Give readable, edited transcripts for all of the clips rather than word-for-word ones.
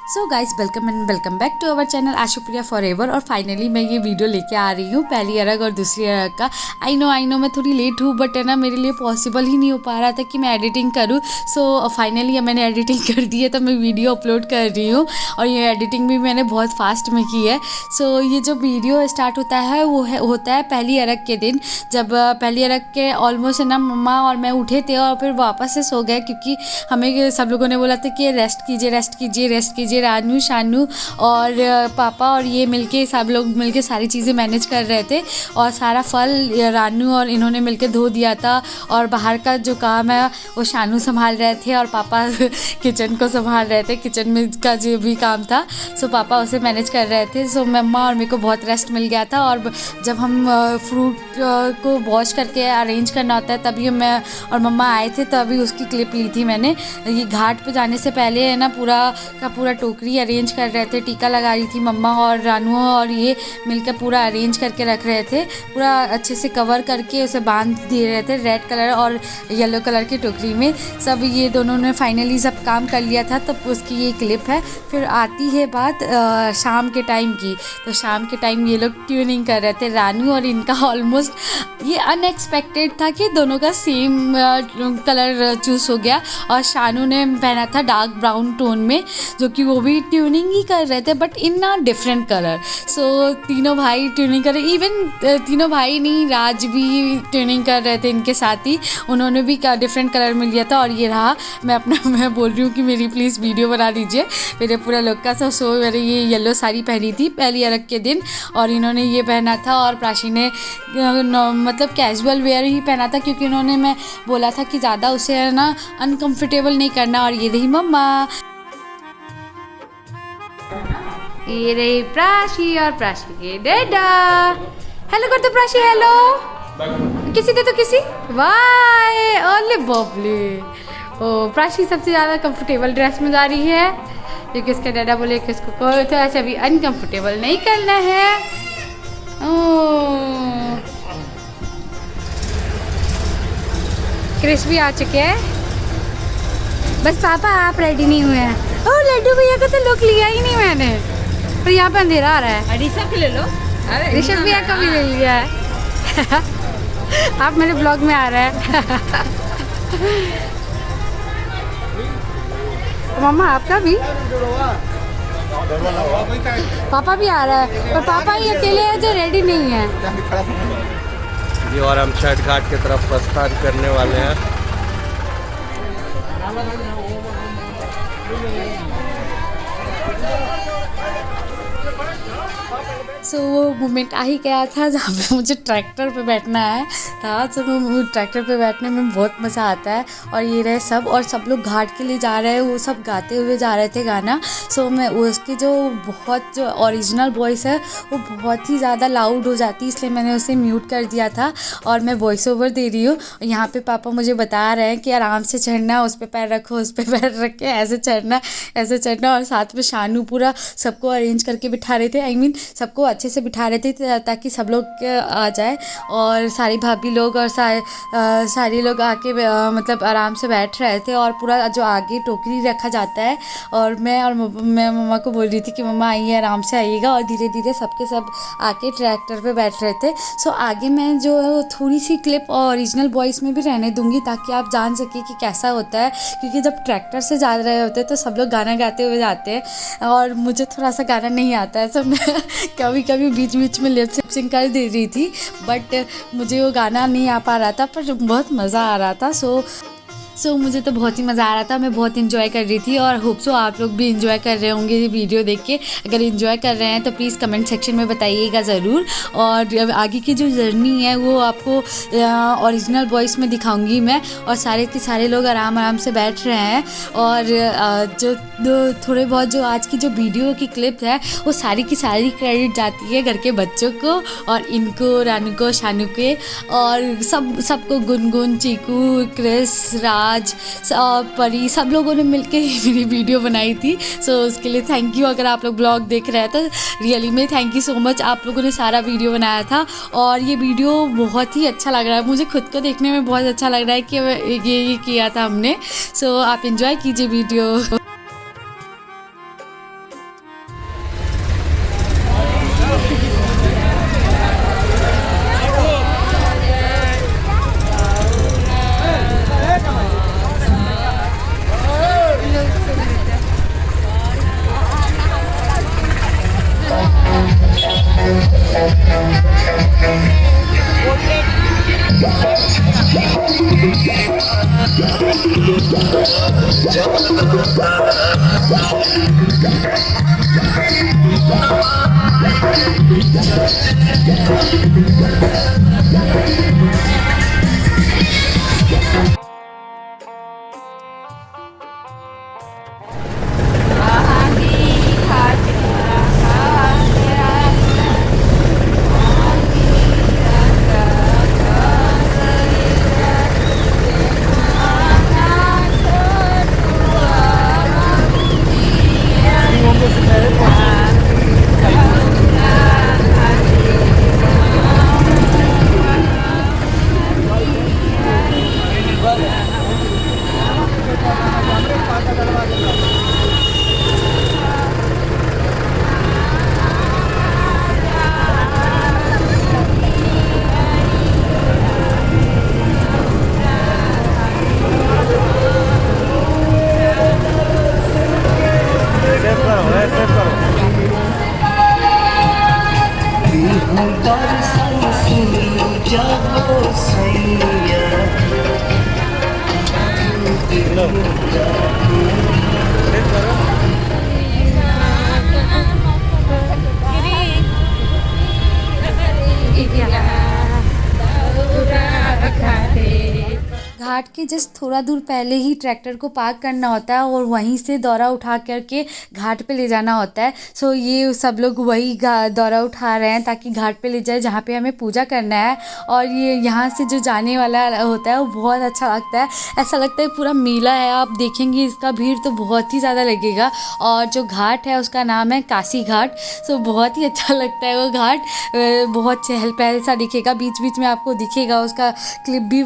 So guys welcome and welcome back to our channel Ashupriya forever. और finally मैं ये video लेके आ रही हूँ पहली अरग और दूसरी अरग का। आई नो मैं थोड़ी लेट हूँ बट है ना मेरे लिए पॉसिबल ही नहीं हो पा रहा था कि मैं एडिटिंग करूँ। सो फाइनली मैंने एडिटिंग कर दी है तो मैं वीडियो अपलोड कर रही हूँ और ये एडिटिंग भी मैंने बहुत फास्ट में की है। सो ये जो वीडियो स्टार्ट होता है वो होता है पहली अरग के दिन, जब पहली अरग के ऑलमोस्ट है ना मम्मा और मैं उठे थे और फिर वापस से सो गए क्योंकि हमें सब लोगों ने बोला था कि रेस्ट कीजिए। रानू शानू और पापा और ये मिलके सब लोग मिलके सारी चीज़ें मैनेज कर रहे थे और सारा फल रानू और इन्होंने मिलके धो दिया था और बाहर का जो काम है वो शानू संभाल रहे थे और पापा किचन को संभाल रहे थे। किचन में का जो भी काम था सो पापा उसे मैनेज कर रहे थे। सो मम्मा और मेरे को बहुत रेस्ट मिल गया था। और जब हम फ्रूट को वॉश करके अरेंज करना होता है तभी मैं और मम्मा आए थे, तभी उसकी क्लिप ली थी मैंने। ये घाट पे जाने से पहले है ना पूरा टोकरी अरेंज कर रहे थे, टीका लगा रही थी मम्मा और रानू और ये मिलकर पूरा अरेंज करके रख रहे थे, पूरा अच्छे से कवर करके उसे बांध दे रहे थे रेड कलर और येलो कलर की टोकरी में। सब ये दोनों ने फाइनली सब काम कर लिया था तब उसकी ये क्लिप है। फिर आती है बात शाम के टाइम की। तो शाम के टाइम ये लोग ट्यूनिंग कर रहे थे रानू और इनका ऑलमोस्ट ये अनएक्सपेक्टेड था कि दोनों का सेम कलर चूज़ हो गया और शानू ने पहना था डार्क ब्राउन टोन में, जो कि वो भी ट्यूनिंग ही कर रहे थे but in a different colour. So तीनों भाई ट्यूनिंग कर रहे, इवन तीनों भाई नहीं राज भी ट्यूनिंग कर रहे थे इनके साथ ही, उन्होंने भी डिफरेंट कलर में लिया था। और ये रहा मैं बोल रही हूँ कि मेरी प्लीज़ वीडियो बना लीजिए मेरे पूरा लुक का। सो मैंने ये येलो साड़ी पहनी थी पहली अरग के दिन और इन्होंने ये पहना था और प्राची ने मतलब कैजुअल वेयर ही पहना था क्योंकि उन्होंने मैं बोला था कि ज़्यादा उसे है ना अनकम्फर्टेबल नहीं करना। और ये रही मम्मा, ये रही प्राची और प्राची के डैडा। हेलो कर दो प्राची, हेलो किसी दे तो किसी वाह ओले बबले। ओ प्राची सबसे ज़्यादा कंफर्टेबल ड्रेस में जा रही है क्योंकि उसके डैडा बोले कि उसको कोई तो ऐसा भी अनकंफर्टेबल नहीं करना है। क्रिस भी आ चुके हैं, बस पापा आप रेडी नहीं हुए हैं। ओह लड्डू भैया का तो लुक लिया ही नहीं मैंने, पर यहाँ पे अंधेरा आ रहा है। ऋषभ के ले लो, ऋषभ भैया का भी ले लिया है। आप मेरे ब्लॉग में आ रहे हैं। मम्मा आपका भी, पापा भी आ रहा है पर पापा ही अकेले हैं जो रेडी नहीं है। जी और हम छठ घाट की तरफ प्रस्थान करने वाले हैं। सो वो मोमेंट आ ही गया था जहाँ पे मुझे ट्रैक्टर पे बैठना है था। तो ट्रैक्टर पे बैठने में बहुत मज़ा आता है। और ये रहे सब और सब लोग घाट के लिए जा रहे हैं, वो सब गाते हुए जा रहे थे गाना। सो मैं उसकी जो ओरिजिनल वॉइस है वो बहुत ही ज़्यादा लाउड हो जाती, इसलिए मैंने उसे म्यूट कर दिया था और मैं वॉइस ओवर दे रही हूँ। यहाँ पे पापा मुझे बता रहे हैं कि आराम से चढ़ना, उस पर पैर रखो, उस पर पैर रख के ऐसे चढ़ना। और साथ में शानू पूरा सबको अरेंज करके बिठा रहे थे, सबको अच्छे से बिठा रहे थे ताकि सब लोग आ जाए और सारी भाभी लोग और सारे लोग आके मतलब आराम से बैठ रहे थे। और पूरा जो आगे टोकरी रखा जाता है और मैं मम्मा को बोल रही थी कि मम्मा आइए आराम से आइएगा, और धीरे धीरे सबके सब आके ट्रैक्टर पे बैठ रहे थे। सो आगे मैं जो थोड़ी सी क्लिप ओरिजिनल वॉइस में भी रहने दूंगी ताकि आप जान सके कि कैसा होता है, क्योंकि जब ट्रैक्टर से जा रहे होते हैं तो सब लोग गाना गाते हुए जाते हैं और मुझे थोड़ा सा गाना नहीं आता है। तो मैं कभी बीच में लिप सिंक कर दे रही थी बट मुझे वो गाना नहीं आ पा रहा था, पर बहुत मज़ा आ रहा था। सो मुझे तो बहुत ही मज़ा आ रहा था, मैं बहुत इन्जॉय कर रही थी और होप सो आप लोग भी इन्जॉय कर रहे होंगे ये वीडियो देख के। अगर इन्जॉय कर रहे हैं तो प्लीज़ कमेंट सेक्शन में बताइएगा ज़रूर। और आगे की जो जर्नी है वो आपको ओरिजिनल वॉइस में दिखाऊंगी मैं। और सारे के सारे लोग आराम से बैठ रहे हैं और जो थोड़े बहुत जो आज की जो वीडियो की क्लिप है वो सारी की सारी क्रेडिट जाती है घर के बच्चों को और इनको, रानू को, शानू के और सबको, गुनगुन, चीकू, क्रिस, राज, परी, सब लोगों ने मिलकर मेरी वीडियो बनाई थी। सो उसके लिए थैंक यू। अगर आप लोग ब्लॉग देख रहे हैं तो रियली में थैंक यू सो मच, आप लोगों ने सारा वीडियो बनाया था और ये वीडियो बहुत ही अच्छा लग रहा है, मुझे खुद को देखने में बहुत अच्छा लग रहा है कि ये किया था हमने। सो आप इंजॉय कीजिए वीडियो। घाट के जस्ट थोड़ा दूर पहले ही ट्रैक्टर को पार्क करना होता है और वहीं से दौरा उठा करके घाट पे ले जाना होता है। सो ये सब लोग वही दौरा उठा रहे हैं ताकि घाट पे ले जाए जहाँ पे हमें पूजा करना है। और ये यहाँ से जो जाने वाला होता है वो बहुत अच्छा लगता है, ऐसा लगता है पूरा मेला है। आप देखेंगे इसका भीड़ तो बहुत ही ज़्यादा लगेगा। और जो घाट है उसका नाम है काशी घाट। सो बहुत ही अच्छा लगता है वो घाट, बहुत चहल पहल सा दिखेगा, बीच बीच में आपको दिखेगा उसका क्लिप भी।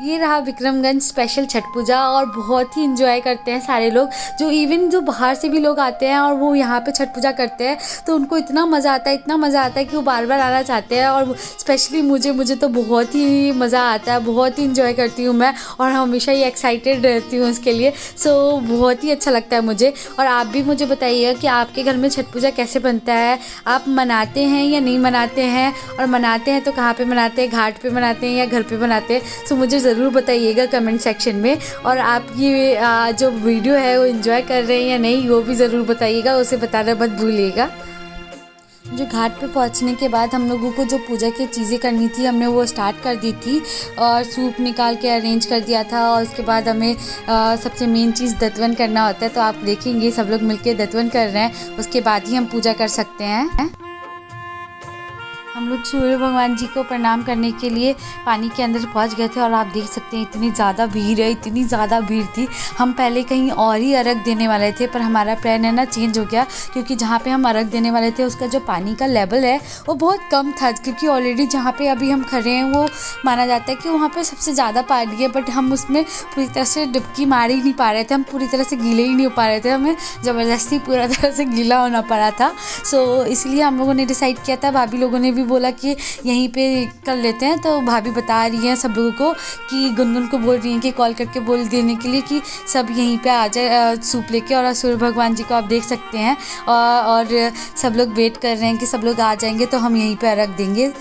ये रहा विक्रमगंज स्पेशल छठ पूजा और बहुत ही इंजॉय करते हैं सारे लोग, जो इवन जो बाहर से भी लोग आते हैं और वो यहाँ पे छठ पूजा करते हैं तो उनको इतना मज़ा आता है, इतना मज़ा आता है कि वो बार बार आना चाहते हैं। और स्पेशली मुझे तो बहुत ही मज़ा आता है, बहुत ही इंजॉय करती हूँ मैं और हमेशा ही एक्साइटेड रहती हूँ उसके लिए। सो बहुत ही अच्छा लगता है मुझे। और आप भी मुझे बताइएगा कि आपके घर में छठ पूजा कैसे बनता है, आप मनाते हैं या नहीं मनाते हैं, और मनाते हैं तो कहाँ पे मनाते हैं, घाट पे मनाते हैं या घर पे मनाते हैं। सो मुझे ज़रूर बताइएगा कमेंट सेक्शन में। और आप ये जो वीडियो है वो एंजॉय कर रहे हैं या नहीं वो भी ज़रूर बताइएगा, उसे बताना मत भूलिएगा। जो घाट पे पहुंचने के बाद हम लोगों को जो पूजा की चीज़ें करनी थी हमने वो स्टार्ट कर दी थी और सूप निकाल के अरेंज कर दिया था। और उसके बाद हमें सबसे मेन चीज़ दत्वन करना होता है, तो आप देखेंगे सब लोग मिलके दत्वन कर रहे हैं, उसके बाद ही हम पूजा कर सकते हैं। हम लोग सूर्य भगवान जी को प्रणाम करने के लिए पानी के अंदर पहुंच गए थे और आप देख सकते हैं इतनी ज़्यादा भीड़ है, इतनी ज़्यादा भीड़ थी। हम पहले कहीं और ही अर्घ देने वाले थे पर हमारा प्लान है ना चेंज हो गया, क्योंकि जहाँ पे हम अर्घ देने वाले थे उसका जो पानी का लेवल है वो बहुत कम था। क्योंकि ऑलरेडी जहाँ पे अभी हम खड़े हैं वो माना जाता है कि वहाँ पर सबसे ज़्यादा पानी है, बट हम उसमें पूरी तरह से डुबकी मार ही नहीं पा रहे थे, हम पूरी तरह से गीले ही नहीं हो पा रहे थे, हमें ज़बरदस्ती पूरा तरह से गीला होना पड़ा था। सो इसलिए हम लोगों ने डिसाइड किया था, भाभी लोगों ने भी बोला कि यहीं पे कर लेते हैं, तो भाभी बता रही हैं सब लोगों को कि गुनगुन को बोल रही हैं कि कॉल करके बोल देने के लिए कि सब यहीं पे आ जाए सूप लेके। और सूर्य भगवान जी को आप देख सकते हैं और सब लोग वेट कर रहे हैं कि सब लोग आ जाएंगे तो हम यहीं पे रख देंगे।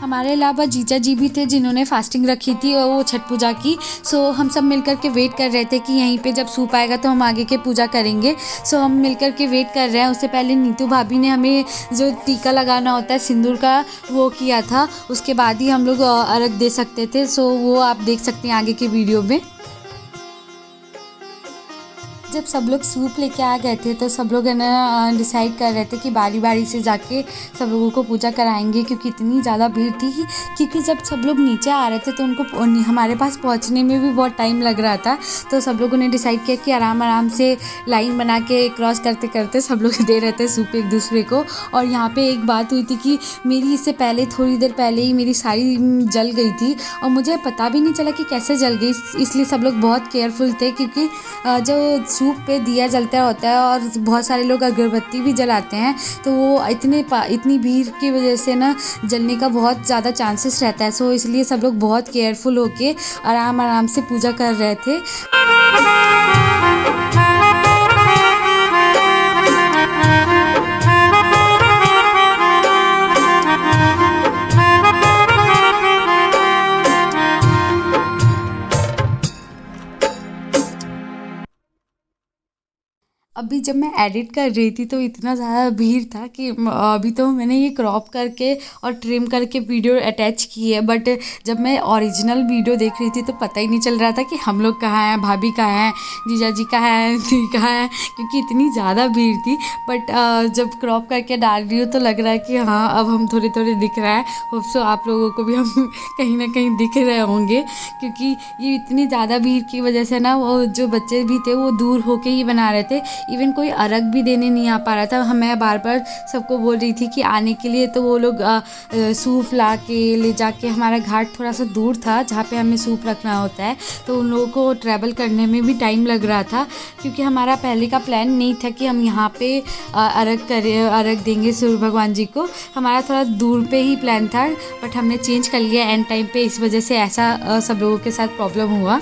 हमारे अलावा जीजा जी भी थे जिन्होंने फास्टिंग रखी थी और वो छठ पूजा की। सो हम सब मिलकर के वेट कर रहे थे कि यहीं पे जब सूप आएगा तो हम आगे के पूजा करेंगे। सो हम मिलकर के वेट कर रहे हैं। उससे पहले नीतू भाभी ने हमें जो टीका लगाना होता है सिंदूर का वो किया था, उसके बाद ही हम लोग अर्घ दे सकते थे। सो वो आप देख सकते हैं आगे के वीडियो में। जब सब लोग सूप लेके आ गए थे तो सब लोग है ना डिसाइड कर रहे थे कि बारी बारी से जाके सब लोगों को पूजा कराएंगे, क्योंकि इतनी ज़्यादा भीड़ थी क्योंकि जब सब लोग नीचे आ रहे थे तो उनको हमारे पास पहुंचने में भी बहुत टाइम लग रहा था। तो सब लोगों ने डिसाइड किया कि आराम आराम से लाइन बना के क्रॉस करते करते सब लोग दे रहे थे सूप एक दूसरे को। और यहाँ पर एक बात हुई थी कि मेरी इससे पहले थोड़ी देर पहले ही मेरी साड़ी जल गई थी और मुझे पता भी नहीं चला कि कैसे जल गई, इसलिए सब लोग बहुत केयरफुल थे। क्योंकि जो सूप पे दिया जलता होता है और बहुत सारे लोग अगरबत्ती भी जलाते हैं, तो वो इतनी भीड़ की वजह से ना जलने का बहुत ज़्यादा चांसेस रहता है। सो इसलिए सब लोग बहुत केयरफुल होके आराम आराम से पूजा कर रहे थे। अभी जब मैं एडिट कर रही थी तो इतना ज़्यादा भीड़ था कि अभी तो मैंने ये क्रॉप करके और ट्रिम करके वीडियो अटैच की है, बट जब मैं ओरिजिनल वीडियो देख रही थी तो पता ही नहीं चल रहा था कि हम लोग कहाँ हैं, भाभी कहाँ हैं, जीजा जी कहाँ हैं, दी कहाँ हैं, क्योंकि इतनी ज़्यादा भीड़ थी। बट जब क्रॉप करके डाल रही हूँ तो लग रहा है कि हाँ अब हम थोड़े थोड़े दिख रहा है। होप सो आप लोगों को भी हम कहीं ना कहीं दिख रहे होंगे, क्योंकि ये इतनी ज़्यादा भीड़ की वजह से ना वो जो बच्चे भी थे वो दूर होके ही बना रहे थे। इवन कोई अर्घ भी देने नहीं आ पा रहा था। मैं बार बार सबको बोल रही थी कि आने के लिए, तो वो लोग सूप ला के ले जाके, हमारा घाट थोड़ा सा दूर था जहाँ पे हमें सूप रखना होता है, तो उन लोगों को ट्रैवल करने में भी टाइम लग रहा था, क्योंकि हमारा पहले का प्लान नहीं था कि हम यहाँ पे अर्घ देंगे सूर्य भगवान जी को। हमारा थोड़ा दूर पे ही प्लान था, बट हमने चेंज कर लिया एंड टाइम पे। इस वजह से ऐसा सब लोगों के साथ प्रॉब्लम हुआ।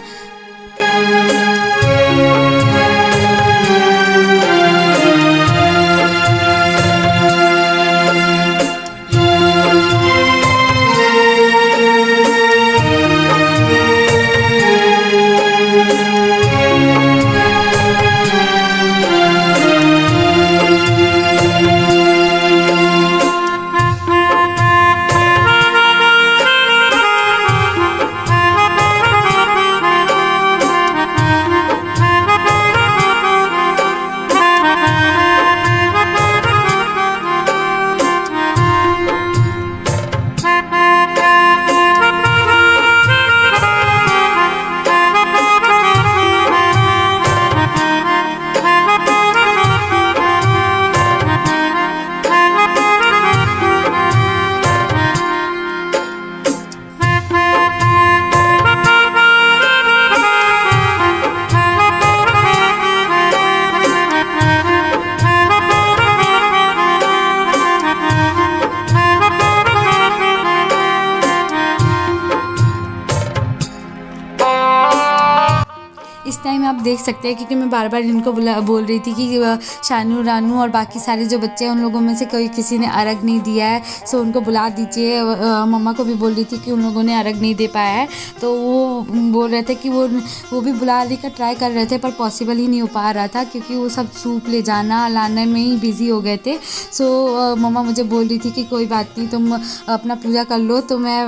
इस टाइम आप देख सकते हैं, क्योंकि मैं बार बार इनको बोल रही थी कि शानू, रानू और बाकी सारे जो बच्चे हैं उन लोगों में से कोई किसी ने अर्घ नहीं दिया है, सो उनको बुला दीजिए। मम्मा को भी बोल रही थी कि उन लोगों ने अर्घ नहीं दे पाया है, तो वो बोल रहे थे कि वो भी बुलाने का ट्राई कर रहे थे, पर पॉसिबल ही नहीं हो पा रहा था, क्योंकि वो सब सूप ले जाना लाने में ही बिज़ी हो गए थे। सो मम्मा मुझे बोल रही थी कि कोई बात नहीं, तुम अपना पूजा कर लो। तो मैं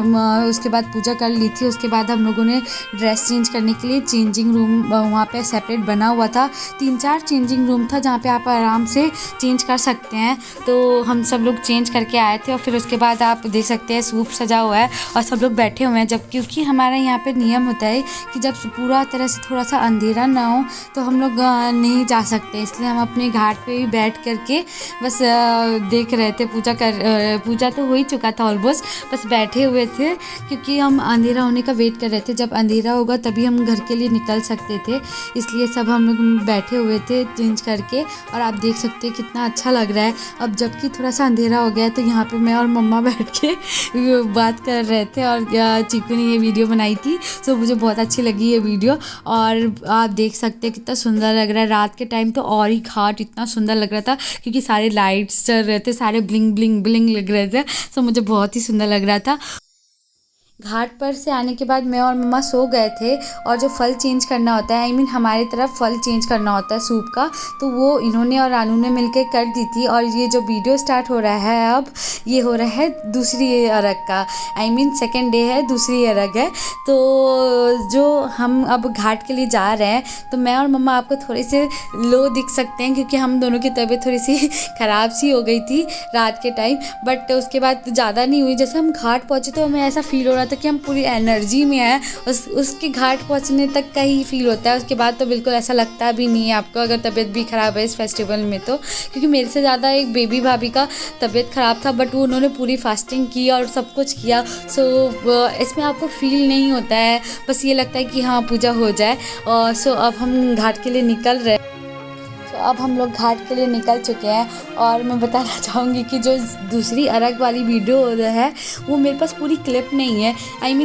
उसके बाद पूजा कर ली थी। उसके बाद हम लोगों ने ड्रेस चेंज करने के लिए चेंजिंग रूम वहाँ पे सेपरेट बना हुआ था। 3-4 चेंजिंग रूम था जहाँ पे आप आराम से चेंज कर सकते हैं। तो हम सब लोग चेंज करके आए थे, और फिर उसके बाद आप देख सकते हैं सूप सजा हुआ है और सब लोग बैठे हुए हैं। जब क्योंकि हमारा यहाँ पे नियम होता है कि जब पूरा तरह से थोड़ा सा अंधेरा ना हो तो हम लोग नहीं जा सकते, इसलिए हम अपने घाट पे ही बैठ करके बस देख रहे थे। पूजा तो हो ही चुका था ऑलमोस्ट, बस बैठे हुए थे, क्योंकि हम अंधेरा होने का वेट कर रहे थे। जब अंधेरा होगा तभी हम घर के लिए निकल सकते थे, इसलिए सब हम लोग बैठे हुए थे चेंज करके। और आप देख सकते हैं कितना अच्छा लग रहा है। अब जबकि थोड़ा सा अंधेरा हो गया है, तो यहाँ पे मैं और मम्मा बैठ के बात कर रहे थे, और चीकू ने ये वीडियो बनाई थी, सो मुझे बहुत अच्छी लगी ये वीडियो। और आप देख सकते हैं कितना सुंदर लग रहा है। रात के टाइम तो और ही घाट इतना सुंदर लग रहा था, क्योंकि सारे लाइट्स चल रहे थे, सारे ब्लिंग ब्लिंग ब्लिंग लग रहे थे, सो मुझे बहुत ही सुंदर लग रहा था। घाट पर से आने के बाद मैं और मम्मा सो गए थे, और जो फल चेंज करना होता है, हमारी तरफ फल चेंज करना होता है सूप का, तो वो इन्होंने और रानू ने मिलकर कर दी थी। और ये जो वीडियो स्टार्ट हो रहा है अब, ये हो रहा है दूसरी अर्घ का, सेकेंड डे है, दूसरी अर्घ है। तो जो हम अब घाट के लिए जा रहे हैं, तो मैं और मम्मा आपको थोड़े से लो दिख सकते हैं, क्योंकि हम दोनों की तबीयत थोड़ी सी ख़राब सी हो गई थी रात के टाइम। बट उसके बाद ज़्यादा नहीं हुई। जैसे हम घाट पहुँचे तो हमें ऐसा फील हो रहा था कि हम पूरी एनर्जी में हैं। उसके घाट पहुंचने तक का ही फील होता है, उसके बाद तो बिल्कुल ऐसा लगता भी नहीं है आपको, अगर तबीयत भी ख़राब है इस फेस्टिवल में तो। क्योंकि मेरे से ज़्यादा एक बेबी भाभी का तबीयत ख़राब था, बट वो उन्होंने पूरी फास्टिंग की और सब कुछ किया, सो इसमें आपको फील नहीं होता है, बस ये लगता है कि हाँ पूजा हो जाए। और सो अब हम घाट के लिए निकल रहे हैं। अब हम लोग घाट के लिए निकल चुके हैं। और मैं बताना चाहूँगी कि जो दूसरी अर्घ वाली वीडियो है, वो मेरे पास पूरी क्लिप नहीं है।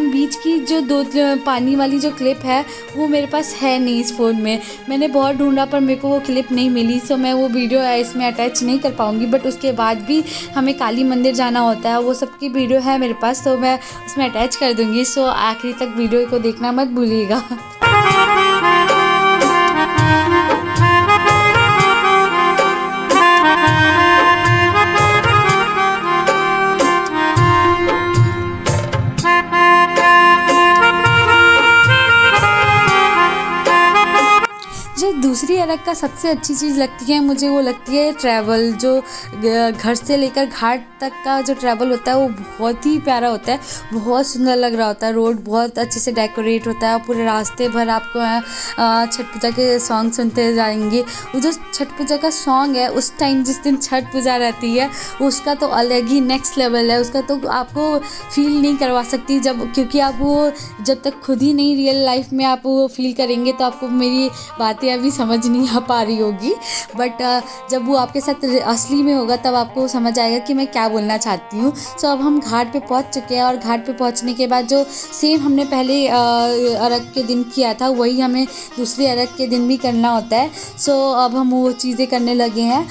बीच की जो 2 पानी वाली जो क्लिप है, वो मेरे पास है नहीं इस फ़ोन में। मैंने बहुत ढूंढा पर मेरे को वो क्लिप नहीं मिली, सो मैं वो वीडियो इसमें अटैच नहीं कर पाऊँगी। बट उसके बाद भी हमें काली मंदिर जाना होता है, वो सब की वीडियो है मेरे पास, तो मैं उसमें अटैच कर दूँगी। सो आखिरी तक वीडियो को देखना मत भूलिएगा। अरग का सबसे अच्छी चीज़ लगती है मुझे, वो लगती है ट्रैवल। जो घर से लेकर घाट तक का जो ट्रैवल होता है वो बहुत ही प्यारा होता है, बहुत सुंदर लग रहा होता है। रोड बहुत अच्छे से डेकोरेट होता है, पूरे रास्ते भर आपको छठ पूजा के सॉन्ग सुनते जाएंगे। वो जो छठ पूजा का सॉन्ग है उस टाइम जिस दिन छठ पूजा रहती है उसका तो अलग ही नेक्स्ट लेवल है, उसका तो आपको फील नहीं करवा सकती जब, क्योंकि आप वो जब तक खुद ही नहीं रियल लाइफ में आप वो फील करेंगे तो आपको मेरी बातें अभी समझ नहीं आ पा रही होगी। बट जब वो आपके साथ असली में होगा तब आपको समझ आएगा कि मैं क्या बोलना चाहती हूँ। सो अब हम घाट पे पहुँच चुके हैं और घाट पे पहुँचने के बाद जो सेम हमने पहले अरग के दिन किया था वही हमें दूसरे अरग के दिन भी करना होता है। सो अब हम वो चीज़ें करने लगे हैं।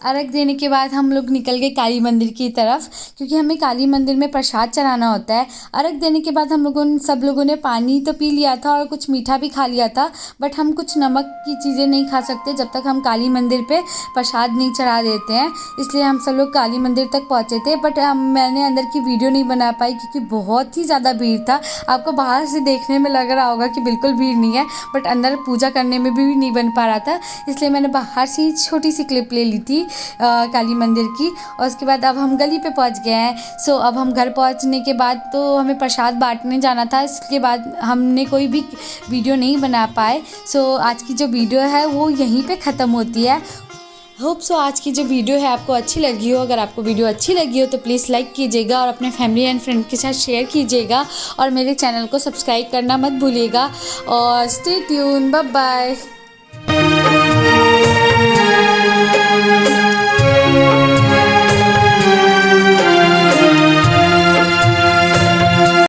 अर्घ देने के बाद हम लोग निकल गए काली मंदिर की तरफ, क्योंकि हमें काली मंदिर में प्रसाद चढ़ाना होता है। अर्घ देने के बाद सब लोगों ने पानी तो पी लिया था और कुछ मीठा भी खा लिया था, बट हम कुछ नमक की चीज़ें नहीं खा सकते जब तक हम काली मंदिर पे प्रसाद नहीं चढ़ा देते हैं। इसलिए हम सब लोग काली मंदिर तक पहुँचे थे, बट मैंने अंदर की वीडियो नहीं बना पाई क्योंकि बहुत ही ज़्यादा भीड़ था। आपको बाहर से देखने में लग रहा होगा कि बिल्कुल भीड़ नहीं है, बट अंदर पूजा करने में भी नहीं बन पा रहा था, इसलिए मैंने बाहर से ही छोटी सी क्लिप ले ली थी काली मंदिर की। और उसके बाद अब हम गली पे पहुंच गए हैं। सो अब हम घर पहुंचने के बाद तो हमें प्रसाद बांटने जाना था, इसके बाद हमने कोई भी वीडियो नहीं बना पाए। सो आज की जो वीडियो है वो यहीं पे ख़त्म होती है। होप सो आज की जो वीडियो है आपको अच्छी लगी हो। अगर आपको वीडियो अच्छी लगी हो तो प्लीज़ लाइक कीजिएगा और अपने फैमिली एंड फ्रेंड के साथ शेयर कीजिएगा और मेरे चैनल को सब्सक्राइब करना मत भूलिएगा। और स्टे ट्यून, बाय बाय।